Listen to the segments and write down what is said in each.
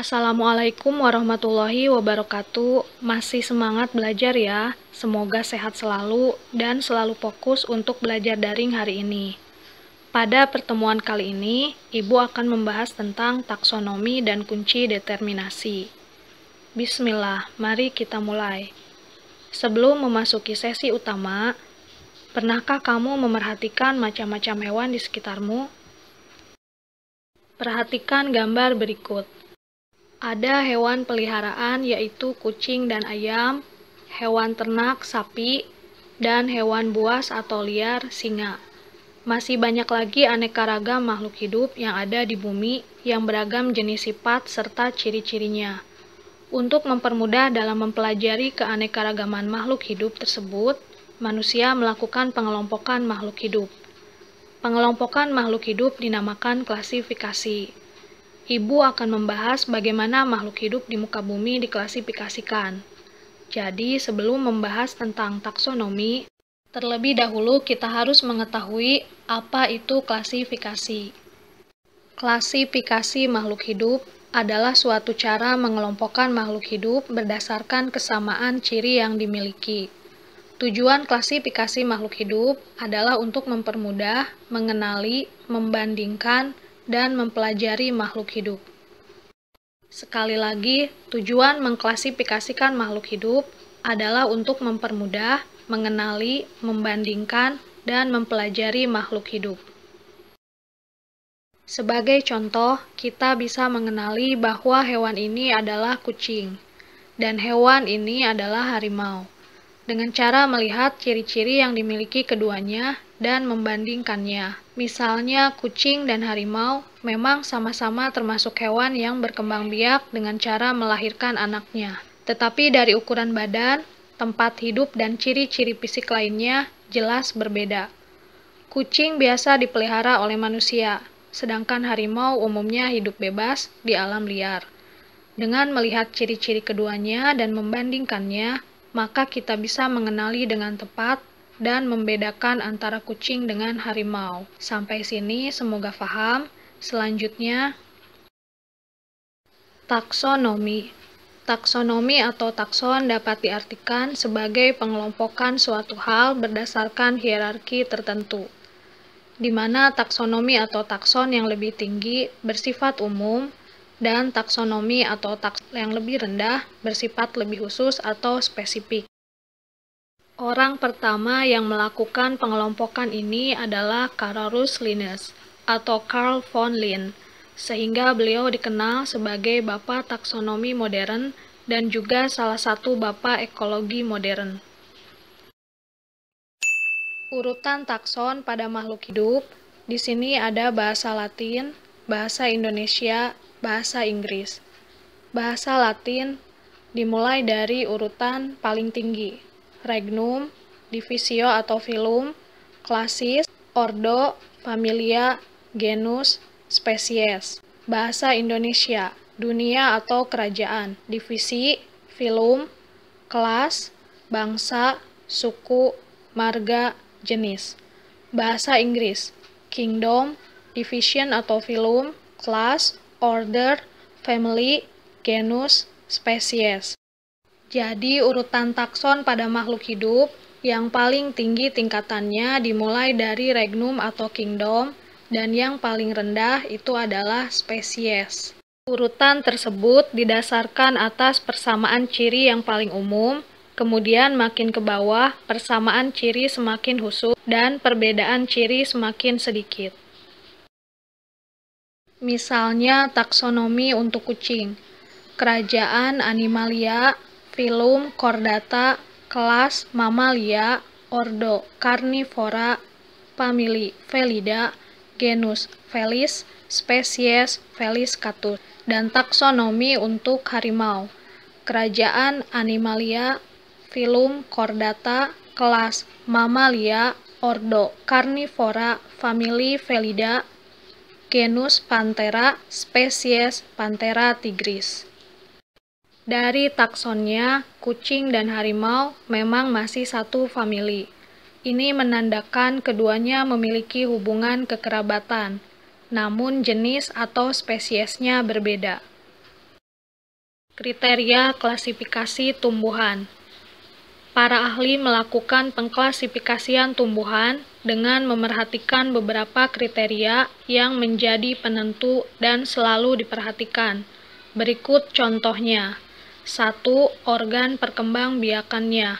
Assalamualaikum warahmatullahi wabarakatuh. Masih semangat belajar ya? Semoga sehat selalu dan selalu fokus untuk belajar daring hari ini. Pada pertemuan kali ini, Ibu akan membahas tentang taksonomi dan kunci determinasi. Bismillah, mari kita mulai. Sebelum memasuki sesi utama, pernahkah kamu memerhatikan macam-macam hewan di sekitarmu? Perhatikan gambar berikut. Ada hewan peliharaan yaitu kucing dan ayam, hewan ternak sapi, dan hewan buas atau liar singa. Masih banyak lagi aneka ragam makhluk hidup yang ada di bumi yang beragam jenis sifat serta ciri-cirinya. Untuk mempermudah dalam mempelajari keanekaragaman makhluk hidup tersebut, manusia melakukan pengelompokan makhluk hidup. Pengelompokan makhluk hidup dinamakan klasifikasi. Ibu akan membahas bagaimana makhluk hidup di muka bumi diklasifikasikan. Jadi, sebelum membahas tentang taksonomi, terlebih dahulu kita harus mengetahui apa itu klasifikasi. Klasifikasi makhluk hidup adalah suatu cara mengelompokkan makhluk hidup berdasarkan kesamaan ciri yang dimiliki. Tujuan klasifikasi makhluk hidup adalah untuk mempermudah, mengenali, membandingkan, dan mempelajari makhluk hidup. Sekali lagi, tujuan mengklasifikasikan makhluk hidup adalah untuk mempermudah, mengenali, membandingkan, dan mempelajari makhluk hidup. Sebagai contoh, kita bisa mengenali bahwa hewan ini adalah kucing, dan hewan ini adalah harimau, dengan cara melihat ciri-ciri yang dimiliki keduanya dan membandingkannya. Misalnya, kucing dan harimau memang sama-sama termasuk hewan yang berkembang biak dengan cara melahirkan anaknya. Tetapi dari ukuran badan, tempat hidup, dan ciri-ciri fisik lainnya jelas berbeda. Kucing biasa dipelihara oleh manusia, sedangkan harimau umumnya hidup bebas di alam liar. Dengan melihat ciri-ciri keduanya dan membandingkannya, maka kita bisa mengenali dengan tepat dan membedakan antara kucing dengan harimau. Sampai sini semoga paham. Selanjutnya, taksonomi. Taksonomi atau takson dapat diartikan sebagai pengelompokan suatu hal berdasarkan hierarki tertentu, di mana taksonomi atau takson yang lebih tinggi bersifat umum, dan taksonomi atau takson yang lebih rendah bersifat lebih khusus atau spesifik. Orang pertama yang melakukan pengelompokan ini adalah Carolus Linnaeus atau Carl von Linné, sehingga beliau dikenal sebagai bapak taksonomi modern dan juga salah satu bapak ekologi modern. Urutan takson pada makhluk hidup, di sini ada bahasa Latin, bahasa Indonesia, bahasa Inggris. Bahasa Latin dimulai dari urutan paling tinggi, regnum, divisio atau filum, classis, ordo, familia, genus, spesies. Bahasa Indonesia, dunia atau kerajaan, divisi, filum, kelas, bangsa, suku, marga, jenis. Bahasa Inggris, kingdom, division atau filum, class, order, family, genus, spesies. Jadi, urutan takson pada makhluk hidup yang paling tinggi tingkatannya dimulai dari regnum atau kingdom, dan yang paling rendah itu adalah spesies. Urutan tersebut didasarkan atas persamaan ciri yang paling umum, kemudian makin ke bawah persamaan ciri semakin khusus, dan perbedaan ciri semakin sedikit. Misalnya, taksonomi untuk kucing, kerajaan Animalia, filum Chordata, kelas Mamalia, ordo Carnivora, famili Felida, genus Felis, spesies Felis catus, dan taksonomi untuk harimau, kerajaan Animalia, filum Chordata, kelas Mamalia, ordo Carnivora, famili Felida, genus Panthera, spesies Panthera tigris. Dari taksonnya, kucing dan harimau memang masih satu famili. Ini menandakan keduanya memiliki hubungan kekerabatan, namun jenis atau spesiesnya berbeda. Kriteria klasifikasi tumbuhan. Para ahli melakukan pengklasifikasian tumbuhan dengan memerhatikan beberapa kriteria yang menjadi penentu dan selalu diperhatikan. Berikut contohnya. 1. Organ perkembangbiakannya.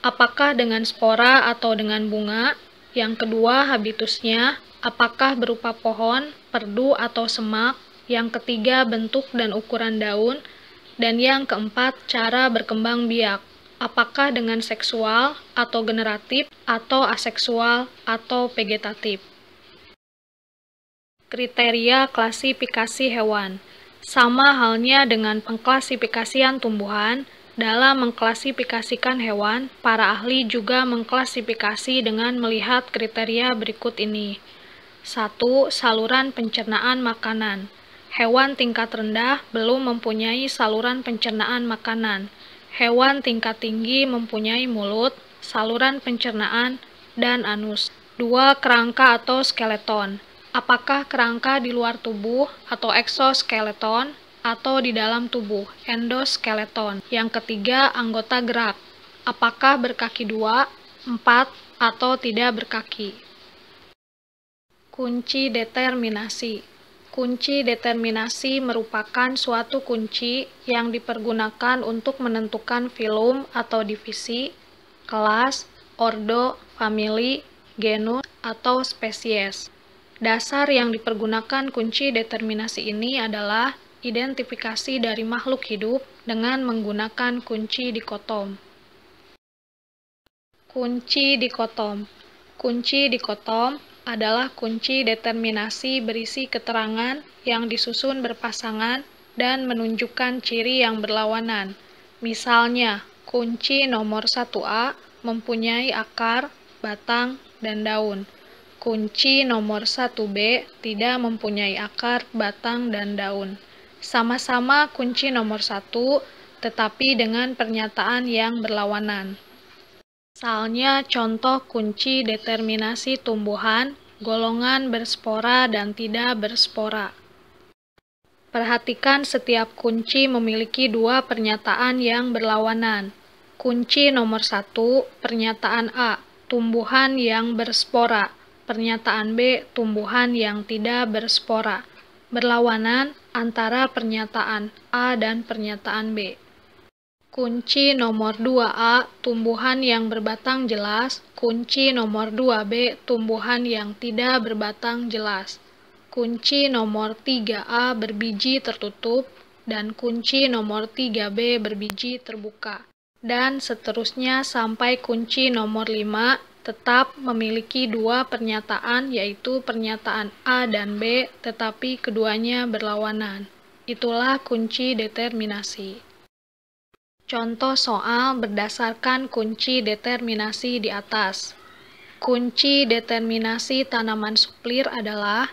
Apakah dengan spora atau dengan bunga? Yang kedua, habitusnya. Apakah berupa pohon, perdu, atau semak? Yang ketiga, bentuk dan ukuran daun. Dan yang keempat, cara berkembang biak. Apakah dengan seksual, atau generatif, atau aseksual, atau vegetatif. Kriteria klasifikasi hewan. Sama halnya dengan pengklasifikasian tumbuhan, dalam mengklasifikasikan hewan, para ahli juga mengklasifikasi dengan melihat kriteria berikut ini. 1. Saluran pencernaan makanan. Hewan tingkat rendah belum mempunyai saluran pencernaan makanan. Hewan tingkat tinggi mempunyai mulut, saluran pencernaan, dan anus. 2. Kerangka atau skeleton. Apakah kerangka di luar tubuh atau eksoskeleton atau di dalam tubuh, endoskeleton. Yang ketiga, anggota gerak. Apakah berkaki 2, 4, atau tidak berkaki. Kunci determinasi. Kunci determinasi merupakan suatu kunci yang dipergunakan untuk menentukan filum atau divisi, kelas, ordo, famili, genus, atau spesies. Dasar yang dipergunakan kunci determinasi ini adalah identifikasi dari makhluk hidup dengan menggunakan kunci dikotom. Kunci dikotom. Kunci dikotom adalah kunci determinasi berisi keterangan yang disusun berpasangan dan menunjukkan ciri yang berlawanan. Misalnya, kunci nomor 1A mempunyai akar, batang, dan daun. Kunci nomor 1B tidak mempunyai akar, batang, dan daun. Sama-sama kunci nomor 1, tetapi dengan pernyataan yang berlawanan. Misalnya contoh kunci determinasi tumbuhan, golongan berspora dan tidak berspora. Perhatikan setiap kunci memiliki dua pernyataan yang berlawanan. Kunci nomor 1, pernyataan A, tumbuhan yang berspora. Pernyataan B, tumbuhan yang tidak berspora. Berlawanan antara pernyataan A dan pernyataan B. Kunci nomor 2A, tumbuhan yang berbatang jelas. Kunci nomor 2B, tumbuhan yang tidak berbatang jelas. Kunci nomor 3A, berbiji tertutup. Dan kunci nomor 3B, berbiji terbuka. Dan seterusnya sampai kunci nomor 5, tetap memiliki dua pernyataan, yaitu pernyataan A dan B, tetapi keduanya berlawanan. Itulah kunci determinasi. Contoh soal berdasarkan kunci determinasi di atas. Kunci determinasi tanaman suplir adalah: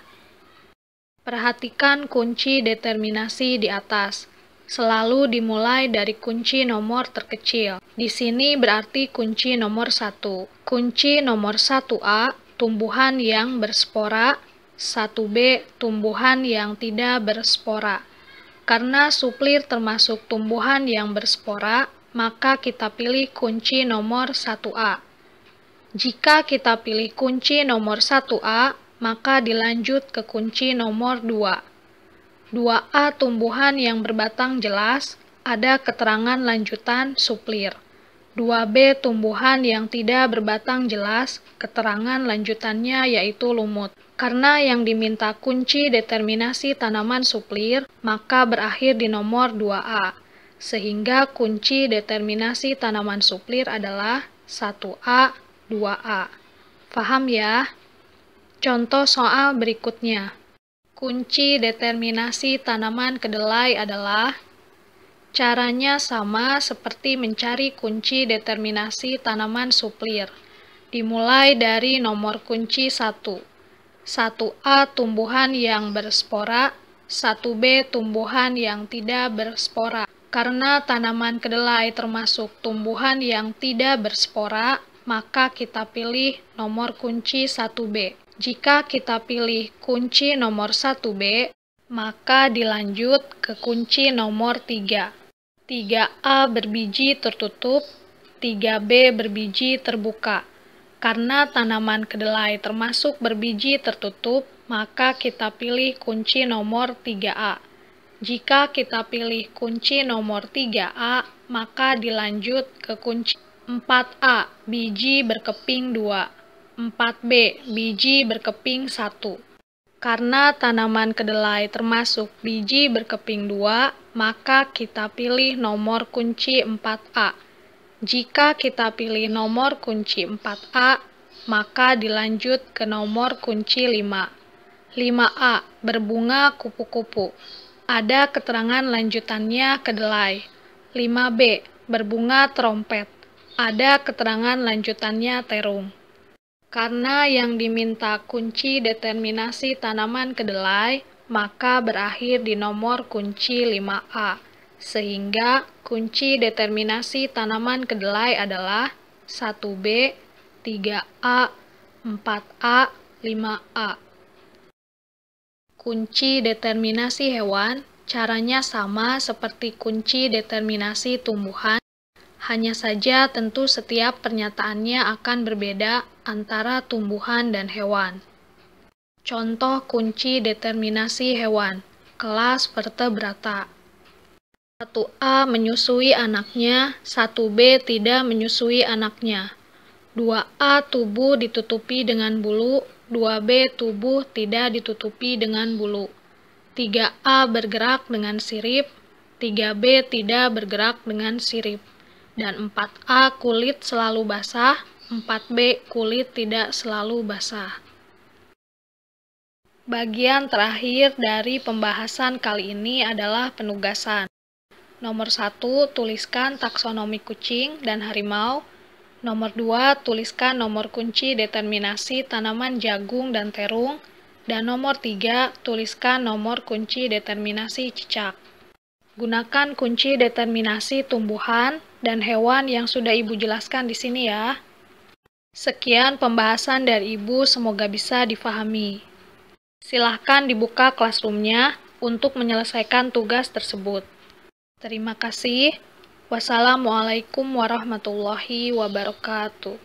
perhatikan kunci determinasi di atas. Selalu dimulai dari kunci nomor terkecil. Di sini berarti kunci nomor 1. Kunci nomor 1A, tumbuhan yang berspora. 1B, tumbuhan yang tidak berspora. Karena suplir termasuk tumbuhan yang berspora, maka kita pilih kunci nomor 1A. Jika kita pilih kunci nomor 1A, maka dilanjut ke kunci nomor 2. 2A, tumbuhan yang berbatang jelas, ada keterangan lanjutan suplir. 2B, tumbuhan yang tidak berbatang jelas, keterangan lanjutannya yaitu lumut. Karena yang diminta kunci determinasi tanaman suplir, maka berakhir di nomor 2A. Sehingga kunci determinasi tanaman suplir adalah 1A, 2A. Paham ya? Contoh soal berikutnya. Kunci determinasi tanaman kedelai adalah: caranya sama seperti mencari kunci determinasi tanaman suplir. Dimulai dari nomor kunci 1. 1A, tumbuhan yang berspora. 1B, tumbuhan yang tidak berspora. Karena tanaman kedelai termasuk tumbuhan yang tidak berspora, maka kita pilih nomor kunci 1B. Jika kita pilih kunci nomor 1B, maka dilanjut ke kunci nomor 3. 3A berbiji tertutup, 3B berbiji terbuka. Karena tanaman kedelai termasuk berbiji tertutup, maka kita pilih kunci nomor 3A. Jika kita pilih kunci nomor 3A, maka dilanjut ke kunci 4A, biji berkeping 2, 4B, biji berkeping 1. Karena tanaman kedelai termasuk biji berkeping 2, maka kita pilih nomor kunci 4A. Jika kita pilih nomor kunci 4A, maka dilanjut ke nomor kunci 5. 5A, berbunga kupu-kupu. Ada keterangan lanjutannya kedelai. 5B, berbunga trompet. Ada keterangan lanjutannya terung. Karena yang diminta kunci determinasi tanaman kedelai, maka berakhir di nomor kunci 5A. Sehingga kunci determinasi tanaman kedelai adalah 1B, 3A, 4A, 5A. Kunci determinasi hewan caranya sama seperti kunci determinasi tumbuhan. Hanya saja tentu setiap pernyataannya akan berbeda antara tumbuhan dan hewan. Contoh kunci determinasi hewan, kelas vertebrata. 1A menyusui anaknya, 1B tidak menyusui anaknya. 2A tubuh ditutupi dengan bulu, 2B tubuh tidak ditutupi dengan bulu. 3A bergerak dengan sirip, 3B tidak bergerak dengan sirip. Dan 4A kulit selalu basah, 4B kulit tidak selalu basah. Bagian terakhir dari pembahasan kali ini adalah penugasan. Nomor 1, tuliskan taksonomi kucing dan harimau. Nomor 2, tuliskan nomor kunci determinasi tanaman jagung dan terung. Dan nomor 3, tuliskan nomor kunci determinasi cicak. Gunakan kunci determinasi tumbuhan dan hewan yang sudah Ibu jelaskan di sini ya. Sekian pembahasan dari Ibu, semoga bisa difahami. Silahkan dibuka classroom-nya untuk menyelesaikan tugas tersebut. Terima kasih. Wassalamualaikum warahmatullahi wabarakatuh.